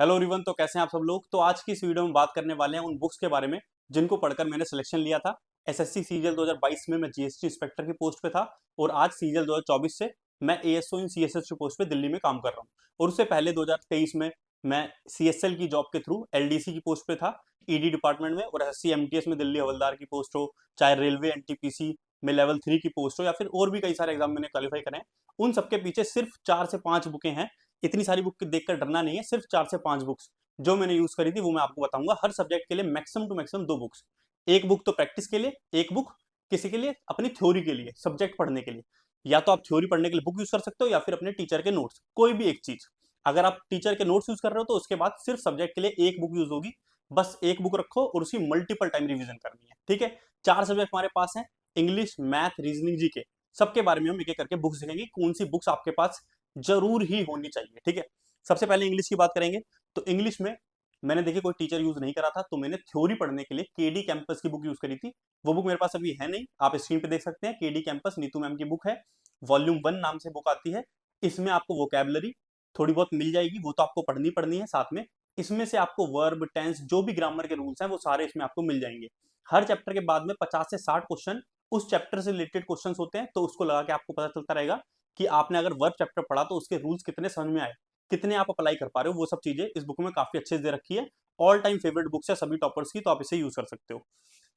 Hello everyone. तो कैसे हैं आप सब लोग। तो आज की इस वीडियो में बात करने वाले हैं उन बुक्स के बारे में जिनको पढ़कर मैंने सिलेक्शन लिया था। एसएससी सीजीएल 2022 में मैं जीएसटी इंस्पेक्टर की पोस्ट पे था और आज सीजीएल 2024 से मैं एएसओ इन सीएसएस की पोस्ट पे दिल्ली में काम कर रहा हूँ। और उससे पहले 2023 में मैं सीएसएल की जॉब के थ्रू एलडीसी की पोस्ट पे था, ईडी डिपार्टमेंट में। और एसएससी एमटीएस में दिल्ली हवलदार की पोस्ट हो, चाहे रेलवे एनटीपीसी में लेवल 3 की पोस्ट हो, या फिर और भी कई सारे एग्जाम मैंने क्वालिफाई करे हैं। उन सबके पीछे सिर्फ 4 से 5 बुकें हैं। इतनी सारी बुक देखकर डरना नहीं है, सिर्फ 4 से 5 बुक्स जो मैंने यूज करी थी वो मैं आपको बताऊंगा। हर सब्जेक्ट के लिए मैक्सिमम टू मैक्सिमम 2 बुक्स, एक बुक तो प्रैक्टिस के लिए, एक बुक किसी के लिए अपनी थ्योरी के लिए, सब्जेक्ट पढ़ने के लिए। या तो आप थ्योरी पढ़ने के लिए बुक यूज कर सकते हो या फिर अपने टीचर के नोट्स, कोई भी एक चीज। अगर आप टीचर के नोट्स यूज कर रहे हो तो उसके बाद सिर्फ सब्जेक्ट के लिए एक बुक यूज होगी। बस एक बुक रखो और उसकी मल्टीपल टाइम रिवीजन करनी है, ठीक है। 4 सब्जेक्ट हमारे पास हैं, इंग्लिश, मैथ, रीजनिंग, जीके। सबके बारे में हम एक एक करके बुक्स देखेंगे, कौन सी बुक्स आपके पास जरूर ही होनी चाहिए, ठीक है। सबसे पहले इंग्लिश की बात करेंगे। तो इंग्लिश में मैंने देखिए कोई टीचर यूज नहीं करा था, तो मैंने थ्योरी पढ़ने के लिए केडी कैंपस की बुक यूज करी थी। वो बुक मेरे पास अभी है नहीं, आप स्क्रीन पे देख सकते हैं। केडी कैंपस नीतू मैम की बुक है, वॉल्यूम 1 नाम से बुक आती है। इसमें आपको वोकैबुलरी थोड़ी बहुत मिल जाएगी, वो तो आपको पढ़नी पढ़नी है। साथ में इसमें से आपको वर्ब, टेंस, जो भी ग्रामर के रूल्स हैं वो सारे इसमें आपको मिल जाएंगे। हर चैप्टर के बाद में 50 से 60 क्वेश्चन उस चैप्टर से रिलेटेड क्वेश्चन होते हैं, तो उसको लगा के आपको पता चलता रहेगा कि आपने अगर वर्ब चैप्टर पढ़ा तो उसके रूल्स कितने समझ में आए, कितने आप अप्लाई कर पा रहे हो। वो सब चीजें इस बुक में काफी अच्छे से दे रखी है। ऑल टाइम फेवरेट बुक्स है सभी टॉपर्स की, तो आप इसे यूज कर सकते हो।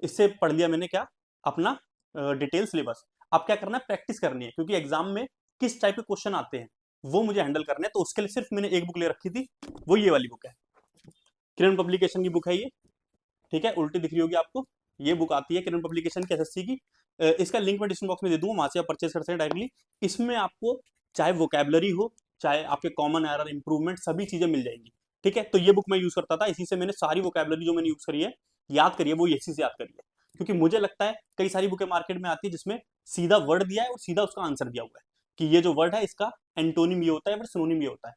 इससे पढ़ लिया मैंने क्या, अपना डिटेल सिलेबस। अब क्या करना है, प्रैक्टिस करनी है, क्योंकि एग्जाम में किस टाइप के क्वेश्चन आते हैं वो मुझे हैंडल करने हैं। तो उसके लिए सिर्फ मैंने एक बुक ले रखी थी, वो ये वाली बुक है। किरण पब्लिकेशन की बुक है ये, ठीक है। उल्टी दिख रही होगी आपको, ये बुक आती है किरण पब्लिकेशन की, एसएससी की। इसका लिंक मैं डिस्क्रिप्शन बॉक्स में दे दूंगा, वहां से आप परचेस कर सकते हैं डायरेक्टली। इसमें आपको चाहे वोकैबुलरी हो, चाहे आपके कॉमन एरर, इंप्रूवमेंट, सभी चीजें मिल जाएंगी, ठीक है। तो ये बुक मैं यूज करता था, इसी से मैंने सारी वोकैबुलरी जो मैंने यूज करी है, याद करी है, वो इसी से याद करी है। क्योंकि मुझे लगता है कई सारी बुकें मार्केट में आती है जिसमें सीधा वर्ड दिया है और सीधा उसका आंसर दिया हुआ है कि ये जो वर्ड है इसका एंटोनिम ये होता है, फिर सिनोनिम ये होता है।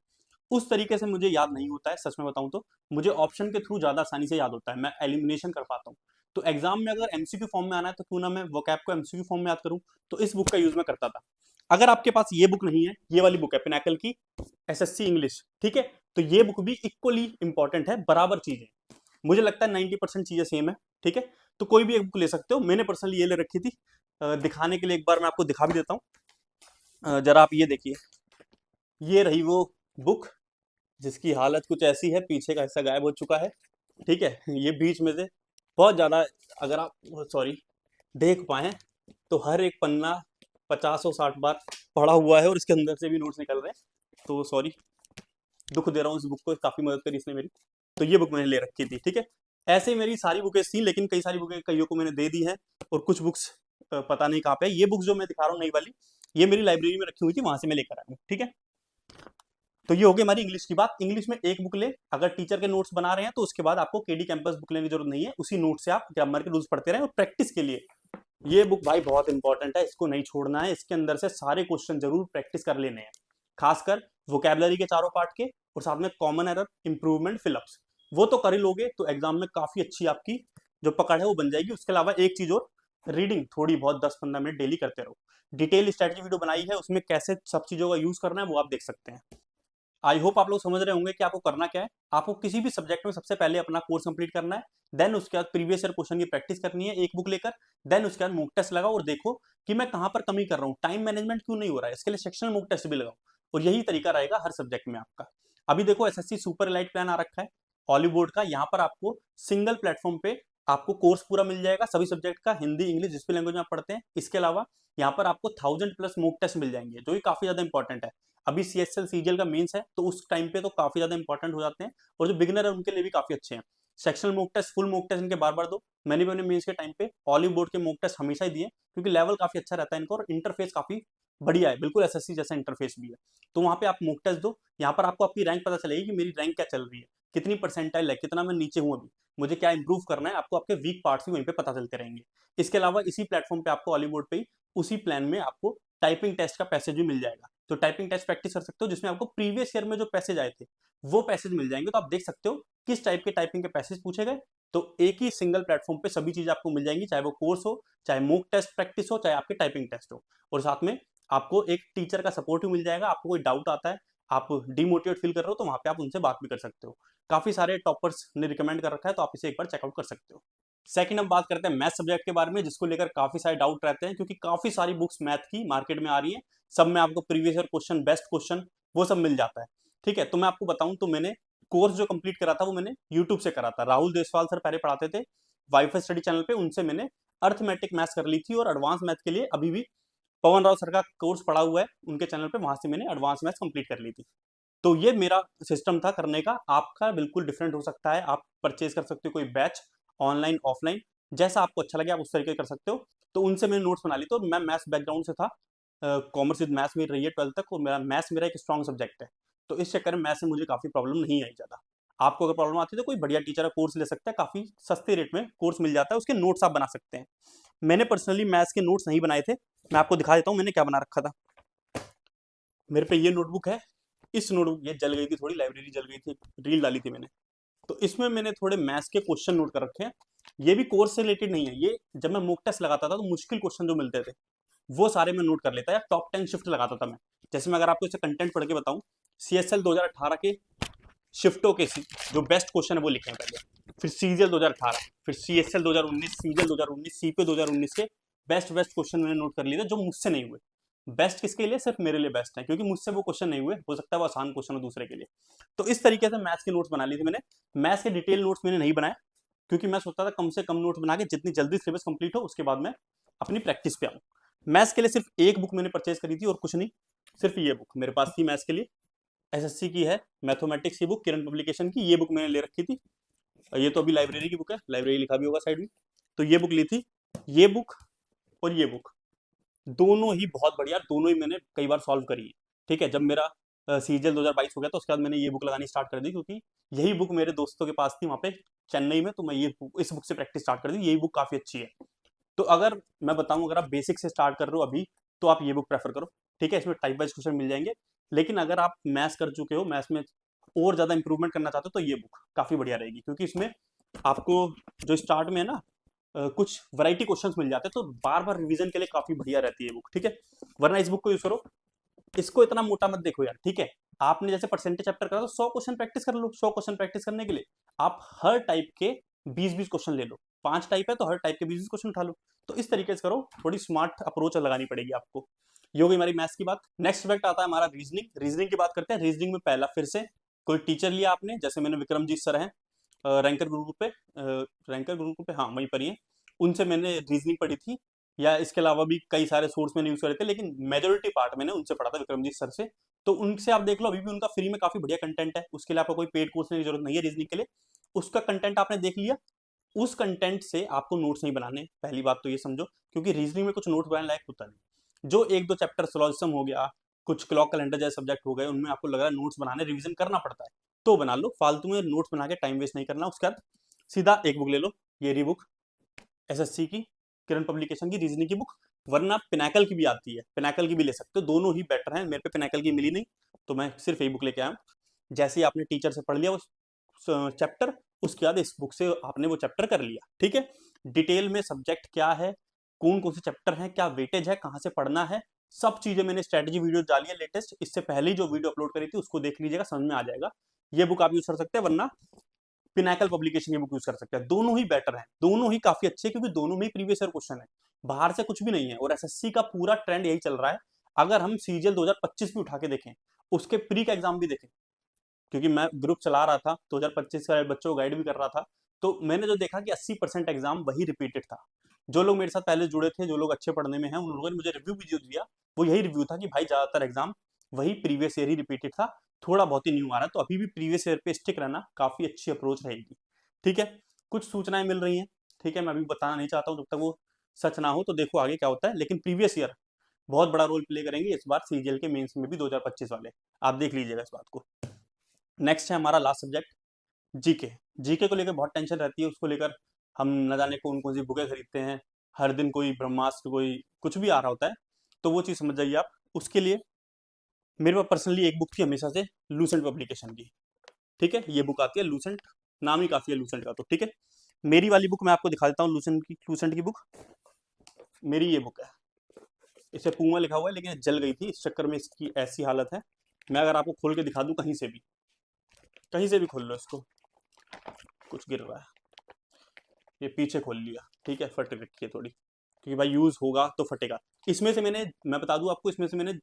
उस तरीके से मुझे याद नहीं होता है, सच में बताऊं तो। मुझे ऑप्शन के थ्रू ज्यादा आसानी से याद होता है, मैं एलिमिनेशन कर पाता हूँ। तो एग्जाम में अगर एमसीक्यू फॉर्म में आना है तो क्यों ना मैं वोकैब को एमसीक्यू फॉर्म में याद करूं। तो इस बुक का यूज मैं करता था। अगर आपके पास ये बुक नहीं है, ये वाली बुक है पिनाकल की, एसएससी इंग्लिश, ठीक है। तो ये बुक भी इक्वली इंपॉर्टेंट है, बराबर चीज है। मुझे लगता है 90% चीजें सेम है, ठीक है। तो कोई भी एक बुक ले सकते हो, मैंने पर्सनली ये ले रखी थी। दिखाने के लिए एक बार मैं आपको दिखा भी देता हूँ। जरा आप ये देखिए, ये रही वो बुक जिसकी हालत कुछ ऐसी है, पीछे का हिस्सा गायब हो चुका है, ठीक है। ये बीच में से बहुत ज्यादा, अगर आप सॉरी देख पाए तो हर एक पन्ना 50 और 60 बार पढ़ा हुआ है और इसके अंदर से भी नोट्स निकल रहे हैं। तो सॉरी, दुख दे रहा हूँ इस बुक को, काफी मदद करी इसने मेरी। तो ये बुक मैंने ले रखी थी, ठीक है। ऐसे ही मेरी सारी बुकें थी, लेकिन कई सारी बुकें कईयों को मैंने दे दी है और कुछ बुक्स पता नहीं कहाँ पे है। ये बुक जो मैं दिखा रहा हूँ नई वाली, ये मेरी लाइब्रेरी में रखी हुई थी, वहां से मैं लेकर आया हूँ, ठीक है। तो ये हो गई हमारी इंग्लिश की बात। इंग्लिश में एक बुक ले, अगर टीचर के नोट्स बना रहे हैं तो उसके बाद आपको केडी कैंपस बुक लेने की जरूरत नहीं है, उसी नोट से आप ग्रामर के रूल्स पढ़ते रहें। और प्रैक्टिस के लिए ये बुक भाई बहुत इंपॉर्टेंट है, इसको नहीं छोड़ना है। इसके अंदर से सारे क्वेश्चन जरूर प्रैक्टिस कर लेने हैं, खासकर वोकैबुलरी के चारों पार्ट के, और साथ में कॉमन एरर, इंप्रूवमेंट, फिलअप्स। वो तो कर ही लोगे तो एग्जाम में काफी अच्छी आपकी जो पकड़ है वो बन जाएगी। उसके अलावा एक चीज और, रीडिंग थोड़ी बहुत 10-15 मिनट डेली करते रहो। डिटेल स्ट्रेटजी वीडियो बनाई है, उसमें कैसे सब चीजों का यूज करना है वो आप देख सकते हैं। आई होप आप लोग समझ रहे होंगे कि आपको करना क्या है। आपको किसी भी सब्जेक्ट में सबसे पहले अपना कोर्स कंप्लीट करना है, देन उसके बाद प्रीवियस ईयर क्वेश्चन की प्रैक्टिस करनी है एक बुक लेकर। देन उसके बाद मॉक टेस्ट लगाओ और देखो कि मैं कहां पर कमी कर रहा हूँ, टाइम मैनेजमेंट क्यों नहीं हो रहा है, इसके लिए सेक्शनल मॉक टेस्ट भी लगाओ। और यही तरीका रहेगा हर सब्जेक्ट में आपका। अभी देखो एसएससी सुपर एलाइट प्लान आ रखा है ऑलिव बोर्ड का, यहाँ पर आपको सिंगल प्लेटफॉर्म पे आपको कोर्स पूरा मिल जाएगा सभी सब्जेक्ट का, हिंदी, इंग्लिश, जिस भी लैंग्वेज में आप पढ़ते हैं। इसके अलावा यहाँ पर आपको 1000+ मॉक टेस्ट मिल जाएंगे, जो कि काफी ज्यादा इंपॉर्टेंट है। अभी सीएसएल सीजीएल का मेंस है, तो उस टाइम पे तो काफी ज्यादा इंपॉर्टेंट हो जाते हैं, और जो बिगिनर है उनके लिए भी काफी अच्छे हैं। Sectional mock test, full mock test इनके बार बार दो। मैंने भी अपने मेंस के टाइम पे ऑलिव बोर्ड के मॉक टेस्ट हमेशा ही दिए, क्योंकि लेवल काफी अच्छा रहता है इनका और इंटरफेस काफी बढ़िया है, बिल्कुल एसएससी जैसा इंटरफेस भी है। तो वहां पे आप मॉक टेस्ट दो, यहाँ पर आपको आपकी रैंक पता चलेगी कि मेरी रैंक क्या चल रही है, कितनी परसेंटाइल है, कितना मैं नीचे हूँ अभी, मुझे क्या इंप्रूव करना है। आपको आपके वीक पार्ट्स भी वहीं पे पता चलते रहेंगे। इसके अलावा इसी प्लेटफॉर्म पे आपको ऑलिव बोर्ड पे ही उसी प्लान में आपको टाइपिंग टेस्ट का पैसेज भी मिल जाएगा। तो टाइपिंग टेस्ट प्रैक्टिस कर सकते हो, जिसमें आपको प्रीवियस ईयर में जो पैसेज आए थे वो पैसेज मिल जाएंगे। तो आप देख सकते हो किस टाइप के टाइपिंग के पैसेज पूछे गए। तो एक ही सिंगल प्लेटफॉर्म पे सभी चीज आपको मिल जाएंगी, चाहे वो कोर्स हो, चाहे मॉक टेस्ट प्रैक्टिस हो, चाहे आपके टाइपिंग टेस्ट हो। और साथ में आपको एक टीचर का सपोर्ट भी मिल जाएगा। आपको कोई डाउट आता है, आप डिमोटिवेट फील कर रहे हो तो वहाँ पे आप उनसे बात भी कर सकते हो। काफ़ी सारे टॉपर्स ने रिकमेंड कर रखा है, तो आप इसे एक बार चेकआउट कर सकते हो। सेकंड हम बात करते हैं मैथ सब्जेक्ट के बारे में, जिसको लेकर काफ़ी सारे डाउट रहते हैं, क्योंकि काफ़ी सारी बुक्स मैथ की मार्केट में आ रही हैं। सब में आपको previous year question, best question, वो सब मिल जाता है। ठीक है, तो मैं आपको बताऊं तो मैंने कोर्स जो कंप्लीट करा था वो मैंने यूट्यूब से करा था। राहुल देसवाल सर पहले पढ़ाते थे वाईफाई स्टडी चैनल पे, उनसे मैंने अर्थमेटिक मैथ्स कर ली थी, और एडवांस मैथ के लिए अभी भी पवन राव सर का कोर्स पढ़ा हुआ है उनके चैनल पे, वहां से मैंने एडवांस मैथ्स कंप्लीट कर ली थी। तो ये मेरा सिस्टम था करने का। आपका बिल्कुल डिफरेंट हो सकता है, आप परचेज कर सकते हो कोई बैच, ऑनलाइन ऑफलाइन, जैसा आपको अच्छा लगे आप उस तरीके कर सकते हो। तो उनसे मैंने नोट्स बना ली। तो मैं मैथ्स बैकग्राउंड से था, कॉमर्स विद मैथ्स मेरी रही है 12th तक, और मेरा मैथ्स मेरा एक स्ट्रॉन्ग सब्जेक्ट है। तो इस चक्कर में मैथ्स से मुझे काफ़ी प्रॉब्लम नहीं आई ज़्यादा। आपको अगर प्रॉब्लम आती है तो कोई बढ़िया टीचर का कोर्स ले सकता है, काफ़ी सस्ते रेट में कोर्स मिल जाता है, उसके नोट्स आप बना सकते हैं। मैंने पर्सनली मैथ्स के नोट्स नहीं बनाए थे, मैं आपको दिखा देता हूँ मैंने क्या बना रखा था। मेरे पे ये नोटबुक है, इस नोटबुक, ये जल गई थी थोड़ी, लाइब्रेरी जल गई थी, रील डाली थी मैंने, तो इसमें मैंने थोड़े मैथ्स के क्वेश्चन नोट कर रखे हैं। ये भी कोर्स से रिलेटेड नहीं है, ये जब मैं मॉक टेस्ट लगाता था तो मुश्किल क्वेश्चन जो मिलते थे वो सारे मैं नोट कर लेता, या टॉप 10 शिफ्ट लगाता था मैं। जैसे मैं अगर आपको इससे कंटेंट पढ़ के बताऊं, CSL 2018 के शिफ्टों के जो बेस्ट क्वेश्चन है वो लिखे हैं पहले, फिर CGL 2018, फिर CSL 2019, CGL 2019, CP 2019 के बेस्ट बेस्ट क्वेश्चन मैंने नोट कर लिए थे जो मुझसे नहीं हुए। बेस्ट किसके लिए? सिर्फ मेरे लिए बेस्ट है, क्योंकि मुझसे वो क्वेश्चन नहीं हुए, हो सकता है वो आसान क्वेश्चन हो दूसरे के लिए। तो इस तरीके से मैथ्स के नोट्स बना लिए थे मैंने। मैथ्स के डिटेल नोट्स मैंने नहीं बनाए, क्योंकि मैं सोचता था कम से कम नोट्स बना के जितनी जल्दी सिलेबस कंप्लीट हो उसके बाद मैं अपनी प्रैक्टिस पे आऊँ। मैथ्स के लिए सिर्फ एक बुक मैंने परचेज करी थी और कुछ नहीं, सिर्फ ये बुक मेरे पास थी मैथ्स के लिए। SSC की है, मैथमेटिक्स की बुक, किरण पब्लिकेशन की, ये बुक मैंने ले रखी थी। ये तो अभी लाइब्रेरी की बुक है, लाइब्रेरी लिखा भी होगा साइड में। तो ये बुक ली थी, ये बुक और ये बुक, दोनों ही बहुत बढ़िया, दोनों ही मैंने कई बार सॉल्व करी है। ठीक है, जब मेरा CGL 2022 हो गया तो उसके बाद मैंने ये बुक लगानी स्टार्ट कर दी, क्योंकि यही बुक मेरे दोस्तों के पास थी वहाँ पे चेन्नई में, तो मैं इस बुक से प्रैक्टिस स्टार्ट कर दी। यही बुक काफ़ी अच्छी है। तो अगर मैं बताऊं, अगर आप बेसिक से स्टार्ट कर रहे हो अभी, तो आप ये बुक प्रेफर करो। ठीक है, इसमें टाइप वाइज क्वेश्चन मिल जाएंगे। लेकिन अगर आप मैथ्स कर चुके हो, मैथ्स में और ज़्यादा इंप्रूवमेंट करना चाहते हो, तो ये बुक काफ़ी बढ़िया रहेगी, क्योंकि इसमें आपको जो स्टार्ट में है ना, कुछ वैरायटी क्वेश्चंस मिल जाते हैं, तो बार बार रिवीजन के लिए काफ़ी बढ़िया रहती है बुक। ठीक है, वरना इस बुक को यूज करो, इसको इतना मोटा मत देखो यार। ठीक है, आपने जैसे परसेंटेज चैप्टर करा तो 100 क्वेश्चन प्रैक्टिस कर लो। 100 क्वेश्चन प्रैक्टिस करने के लिए आप हर टाइप के 20-20 क्वेश्चन ले लो। 5 टाइप है तो हर टाइप के 20-20 क्वेश्चन उठा लो। तो इस तरीके से करो, थोड़ी स्मार्ट अप्रोच लगानी पड़ेगी आपको। ये हो गई हमारी मैथ्स की बात। नेक्स्ट सब्जेक्ट आता है हमारा रीजनिंग। रीजनिंग की बात करते हैं। रीजनिंग में पहला फिर से कोई टीचर लिया आपने, जैसे मैंने विक्रमजीत सर हैं, रैंकर ग्रुप पे, रैंकर ग्रुप पे, हाँ वहीं पर ही है, उनसे मैंने रीजनिंग पढ़ी थी। या इसके अलावा भी कई सारे सोर्स मैंने यूज करे थे, लेकिन मेजोरिटी पार्ट मैंने उनसे पढ़ा था, विक्रमजीत सर से। तो उनसे आप देख लो, अभी भी उनका फ्री में काफी बढ़िया कंटेंट है, उसके लिए आपको कोई पेड कोर्स लेने की जरूरत नहीं है रीजनिंग के लिए। उसका कंटेंट आपने देख लिया, उस कंटेंट से आपको नोट्स नहीं बनाने, पहली बात तो ये समझो, क्योंकि रीजनिंग में कुछ नोट्स बनाने लायक होता नहीं। जो एक दो चैप्टर सोलॉजिज्म हो गया, कुछ क्लॉक कैलेंडर जैसे सब्जेक्ट हो गए, उनमें आपको लग रहा है नोट्स बनाने, रिवीजन करना पड़ता है, तो बना लो। फालतू में नोट्स बना के टाइम वेस्ट नहीं करना। उसके बाद सीधा एक बुक ले लो, ये रही बुक, SSC की, किरण पब्लिकेशन की रीजनिंग की बुक। वरना पिनाकल की भी आती है, पिनाकल की भी ले सकते हो, दोनों ही बेटर हैं। मेरे पे पिनाकल की मिली नहीं, तो मैं सिर्फ यही बुक लेके आया हूँ। जैसे ही आपने टीचर से पढ़ लिया उस चैप्टर, उसके बाद इस बुक से आपने वो चैप्टर कर लिया। ठीक है, डिटेल में सब्जेक्ट क्या है, कौन कौन से चैप्टर हैं, क्या वेटेज है, कहाँ से पढ़ना है, सब चीजें मैंने स्ट्रेटेजी वीडियो डाली है लेटेस्ट। इससे पहले जो वीडियो अपलोड करी थी उसको देख लीजिएगा, समझ में आ जाएगा। ये बुक आप यूज कर सकते हैं, वरना पिनाकल पब्लिकेशन की बुक यूज कर सकते हैं। दोनों ही बेटर हैं, दोनों ही काफी अच्छे हैं, क्योंकि दोनों में ही प्रीवियस ईयर क्वेश्चन है, बाहर से कुछ भी नहीं है। और SSC का पूरा ट्रेंड यही चल रहा है। अगर हम CGL 2025 भी उठा के देखें, उसके प्री का एग्जाम भी देखें, क्योंकि मैं ग्रुप चला रहा था 2025 का, बच्चों को गाइड भी कर रहा था, तो मैंने जो देखा कि 80% एग्जाम वही रिपीटेड था। जो लोग मेरे साथ पहले जुड़े थे, जो लोग अच्छे पढ़ने में हैं, उन लोगों ने मुझे रिव्यू भी जो दिया वो यही रिव्यू था कि भाई ज्यादातर एग्जाम वही प्रीवियस ईयर ही रिपीटेड था, थोड़ा बहुत ही न्यू आ रहा है। तो अभी भी प्रीवियस ईयर पे स्टिक रहना काफी अच्छी अप्रोच रहेगी। ठीक है, कुछ सूचनाएं मिल रही हैं। ठीक है, मैं अभी बताना नहीं चाहता हूँ जब तक वो सच ना हो, तो देखो आगे क्या होता है। लेकिन प्रीवियस ईयर बहुत बड़ा रोल प्ले करेंगे इस बार CGL के मेंस में भी 2025 वाले, आप देख लीजिएगा इस बात को। नेक्स्ट है हमारा लास्ट सब्जेक्ट, जीके। जीके को लेकर बहुत टेंशन रहती है, उसको लेकर हम न जाने कौन कौन सी बुकें खरीदते हैं, हर दिन कोई ब्रह्मास्त्र, कोई कुछ भी आ रहा होता है, तो वो चीज़ समझ जाइए आप। उसके लिए मेरे पास पर्सनली एक बुक थी हमेशा से, लूसेंट पब्लिकेशन की। ठीक है, ये बुक आती है लूसेंट, नाम ही काफ़ी है लूसेंट का। तो ठीक है, मेरी वाली बुक मैं आपको दिखा देता हूँ, लूसेंट की बुक, मेरी ये बुक है। इसे पूमा लिखा हुआ है, लेकिन जल गई थी, इस चक्कर में इसकी ऐसी हालत है। मैं अगर आपको खोल के दिखा दूं कहीं से भी खोल लो इसको, कुछ गिर रहा है, ये पीछे खोल लिया, ठीक है, फट रखी है थोड़ी, क्योंकि भाई यूज होगा तो फटेगा। इसमें से मैं बता दूं आपको, इसमें से मैंने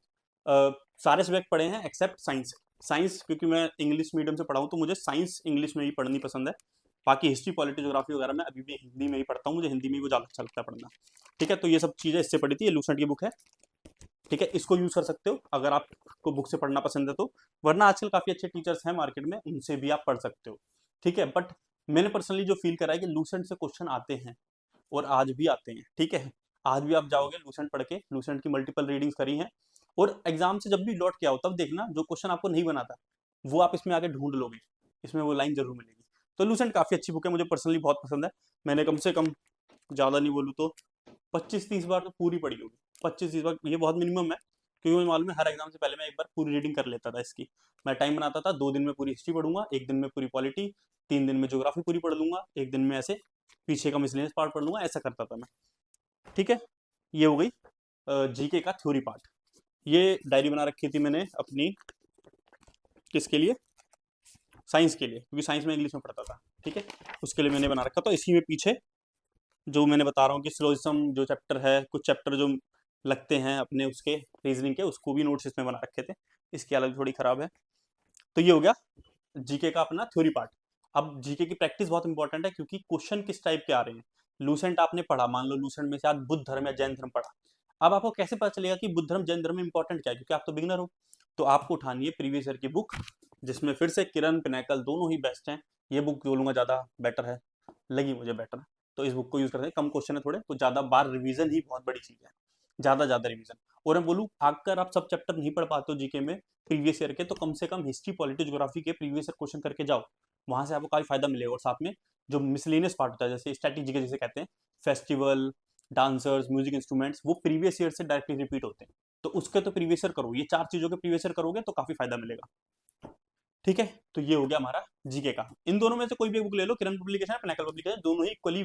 सारे सब्जेक्ट पढ़े हैं एक्सेप्ट साइंस। साइंस क्योंकि मैं इंग्लिश मीडियम से पढ़ा हूं, तो मुझे साइंस इंग्लिश में ही पढ़नी पसंद है। बाकी हिस्ट्री, पॉलिटी, ज्योग्राफी वगैरह मैं अभी भी हिंदी में ही पढ़ता हूँ, मुझे हिंदी में ही वो ज़्यादा अच्छा लगता है पढ़ना। ठीक है, तो ये सब चीज़ें इससे पढ़ी थी, ये लूसेंट की बुक है। ठीक है, इसको यूज कर सकते हो अगर आपको बुक से पढ़ना पसंद है तो, वरना आजकल काफी अच्छे टीचर्स हैं मार्केट में, उनसे भी आप पढ़ सकते हो। ठीक है, बट मैंने पर्सनली जो फील करा है कि लूसेंट से क्वेश्चन आते हैं और आज भी आते हैं। ठीक है, आज भी आप जाओगे लूसेंट पढ़ के, लूसेंट की मल्टीपल रीडिंग्स करी हैं, और एग्जाम से जब भी लौट के आओ तब देखना जो क्वेश्चन आपको नहीं बनाता वो आप इसमें आके ढूंढ लोगे, इसमें वो लाइन जरूर मिलेगी। तो लूसेंट काफी अच्छी बुक है, मुझे पर्सनली बहुत पसंद है। मैंने कम से कम, ज्यादा नहीं बोलूँ तो 25-30 बार तो पूरी पढ़ी होगी। 25-30 बार ये बहुत मिनिमम है, क्योंकि मुझे मालूम है हर एग्जाम से पहले मैं एक बार पूरी रीडिंग कर लेता था इसकी। मैं टाइम बनाता था, 2 दिन में पूरी हिस्ट्री पढ़ूंगा, 1 दिन में पूरी पॉलिटी, 3 दिन में ज्योग्राफी पूरी पढ़ लूंगा, 1 दिन में ऐसे पीछे का मिसलेनियस पार्ट पढ़ लूंगा, ऐसा करता था मैं। ठीक है, ये हो गई जीके का थ्योरी पार्ट। ये डायरी बना रखी थी मैंने अपनी, किसके लिए, साइंस के लिए, क्योंकि साइंस में इंग्लिश में पढ़ता था। ठीक है, उसके लिए मैंने बना रखा। तो इसी में पीछे जो मैंने बता रहा हूँ कि सिलोजिज्म जो चैप्टर है, कुछ चैप्टर जो लगते हैं अपने उसके रीजनिंग के, उसको भी नोट्स इसमें बना रखे थे। इसकी हालत थोड़ी खराब है। तो ये हो गया जीके का अपना थ्योरी पार्ट। अब जीके की प्रैक्टिस बहुत इंपॉर्टेंट है, क्योंकि क्वेश्चन किस टाइप के आ रहे हैं। लूसेंट आपने पढ़ा, मान लो लूसेंट में से आज बुद्ध धर्म या जैन धर्म पढ़ा, अब आपको कैसे पता चलेगा कि बुद्ध धर्म जैन धर्म में इंपॉर्टेंट क्या है, क्योंकि आप तो बिगिनर हो। तो आपको उठानी है प्रीवियस ईयर की बुक, जिसमें फिर से किरण, पिनाकल दोनों ही बेस्ट हैं। ये बुक बोलूंगा ज्यादा बेटर है, लगी मुझे बेटर, तो इस बुक को यूज करते हैं। कम क्वेश्चन है थोड़े, तो ज्यादा बार रिवीजन ही बहुत बड़ी चीज है, ज्यादा रिवीजन। और मैं बोलूँ अगर आप सब चैप्टर नहीं पढ़ पाते हो जीके में प्रीवियस ईयर के, तो कम से कम हिस्ट्री, पॉलिटी, ज्योग्राफी के प्रीवियस ईयर क्वेश्चन करके जाओ, वहां से आपको काफी फायदा मिलेगा। और साथ में जो मिसलेनियस पार्ट होता है, जैसे स्टैटिक जीके जिसे कहते हैं, फेस्टिवल, डांसर्स, म्यूजिक इंस्ट्रूमेंट्स, वो प्रीवियस ईयर से डायरेक्टली रिपीट होते हैं, तो उसके तो प्रीवियस ईयर करो, ये 4 चीजों के प्रीवियस ईयर करोगे तो काफी फायदा मिलेगा। ठीक है, तो ये हो गया हमारा जीके का। इन दोनों में से कोई भी बुक ले लो, किरण पब्लिकेशन है, पिनाकल पब्लिकेशन, दोनों ही इक्वली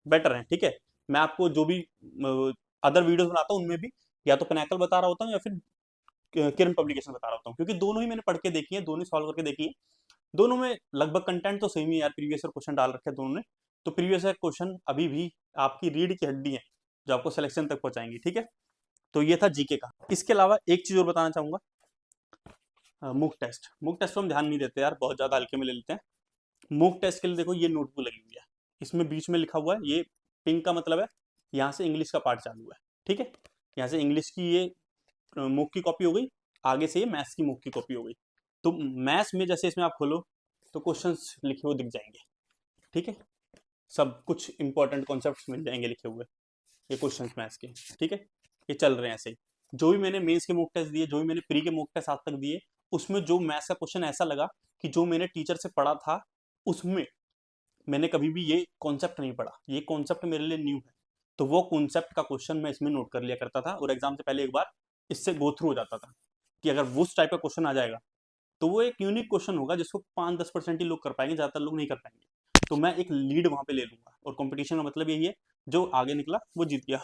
बेटर हैं। ठीक है, मैं आपको जो भी अदर वीडियोस बनाता हूँ उनमें भी या तो पिनाकल बता रहा होता हूँ या फिर किरण पब्लिकेशन बता रहा होता हूँ, क्योंकि दोनों ही मैंने पढ़ के देखी है, दोनों ही सॉल्व करके देखी है। दोनों में लगभग कंटेंट तो सेम ही है यार, प्रीवियस ईयर क्वेश्चन डाल रखे हैं दोनों ने। तो प्रीवियस ईयर क्वेश्चन अभी भी आपकी रीढ़ की हड्डी है, जो आपको सिलेक्शन तक पहुंचाएंगी। ठीक है, तो ये था जीके का। इसके अलावा एक चीज और बताना चाहूंगा, मूक टेस्ट। मूक टेस्ट को हम ध्यान नहीं देते यार, बहुत ज्यादा हल्के में ले लेते हैं। मूक टेस्ट के लिए देखो, ये नोटबुक लगी हुई है, इसमें बीच में लिखा हुआ है, ये पिंक का मतलब है यहाँ से इंग्लिश का पार्ट चालू है। ठीक है, यहाँ से इंग्लिश की ये मूक की कॉपी हो गई, आगे से ये मैथ्स की मूक की कॉपी हो गई। तो मैथ्स में जैसे इसमें आप खोलो तो क्वेश्चंस लिखे हुए दिख जाएंगे। ठीक है, सब कुछ इंपॉर्टेंट कॉन्सेप्ट्स मिल जाएंगे लिखे हुए, ये क्वेश्चंस मैथ्स के। ठीक है, ये चल रहे हैं ऐसे ही। जो भी मैंने मेंस के मॉक टेस्ट दिए, जो भी मैंने प्री के मॉक टेस्ट आज तक दिए, उसमें जो मैथ्स का क्वेश्चन ऐसा लगा कि जो मैंने टीचर से पढ़ा था उसमें मैंने कभी भी ये कॉन्सेप्ट नहीं पढ़ा, ये कॉन्सेप्ट मेरे लिए न्यू है, तो वो कॉन्सेप्ट का क्वेश्चन मैं इसमें नोट कर लिया करता था, और एग्जाम से पहले एक बार इससे गो थ्रू हो जाता था कि अगर वो उस टाइप का क्वेश्चन आ जाएगा तो वो एक यूनिक क्वेश्चन होगा जिसको 5-10% ही लोग कर पाएंगे, ज्यादातर लोग नहीं कर पाएंगे। तो मैं एक लीड वहां पे ले लूंगा, और कंपटीशन का मतलब यही है, जो आगे निकला वो जीत गया।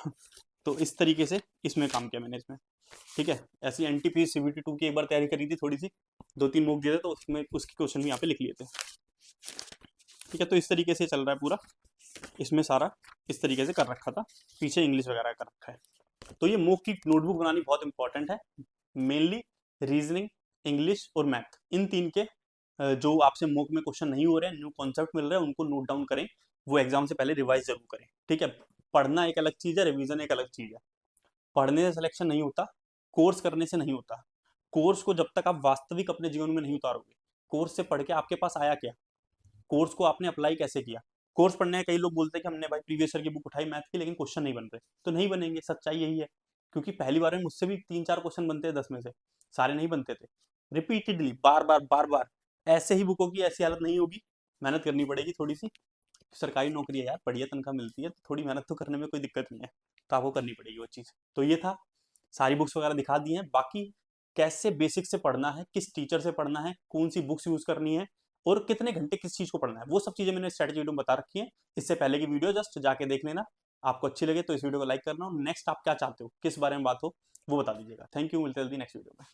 तो इस तरीके से इसमें काम किया मैंने इसमें। ठीक है, ऐसी एनटीपी सीबीटी 2 की एक बार तैयारी करी थी थोड़ी सी, 2-3 मूक दिए थे, तो उसमें उसके क्वेश्चन भी यहाँ पे लिख लिए थे। ठीक है, तो इस तरीके से चल रहा है पूरा, इसमें सारा इस तरीके से कर रखा था, पीछे इंग्लिश वगैरह कर रखा है। तो ये मूक की नोटबुक बनानी बहुत इंपॉर्टेंट है, मेनली रीजनिंग, इंग्लिश और मैथ, इन 3 के जो आपसे मूक में क्वेश्चन नहीं हो रहे हैं, न्यू कॉन्सेप्ट मिल रहे हैं, उनको नोट डाउन करें, वो एग्जाम से पहले रिवाइज जरूर करें। ठीक है, पढ़ना एक अलग चीज है, रिवीजन एक अलग चीज है। पढ़ने से सिलेक्शन नहीं होता, कोर्स करने से नहीं होता। कोर्स को जब तक आप वास्तविक अपने जीवन में नहीं उतारोगे, कोर्स से पढ़ के आपके पास आया क्या, कोर्स को आपने अप्लाई कैसे किया। कोर्स पढ़ने कई लोग बोलते हैं कि हमने भाई प्रीवियस ईयर की बुक उठाई मैथ की, लेकिन क्वेश्चन नहीं बन रहे, तो नहीं बनेंगे, सच्चाई यही है। क्योंकि पहली बार में मुझसे भी 3-4 क्वेश्चन बनते हैं 10 में से, सारे नहीं बनते थे। रिपीटेडली बार बार ऐसे ही बुकों की ऐसी हालत नहीं होगी, मेहनत करनी पड़ेगी थोड़ी सी। सरकारी नौकरी है यार, बढ़िया तनख्वाह मिलती है, तो थोड़ी मेहनत तो करने में कोई दिक्कत नहीं है, तो आपको करनी पड़ेगी वो चीज़। तो ये था, सारी बुक्स वगैरह दिखा दी हैं। बाकी कैसे बेसिक से पढ़ना है, किस टीचर से पढ़ना है, कौन सी बुक्स यूज करनी है, और कितने घंटे किस चीज को पढ़ना है, वो सब चीजें मैंने स्ट्रेटेजी वीडियो में बता रखी है। इससे पहले की वीडियो जस्ट जाके देख लेना, आपको अच्छी लगे तो इस वीडियो को लाइक करना, और नेक्स्ट आप क्या चाहते हो, किस बारे में बात हो वो बता दीजिएगा। थैंक यू, मिलते हैं जल्दी नेक्स्ट वीडियो में।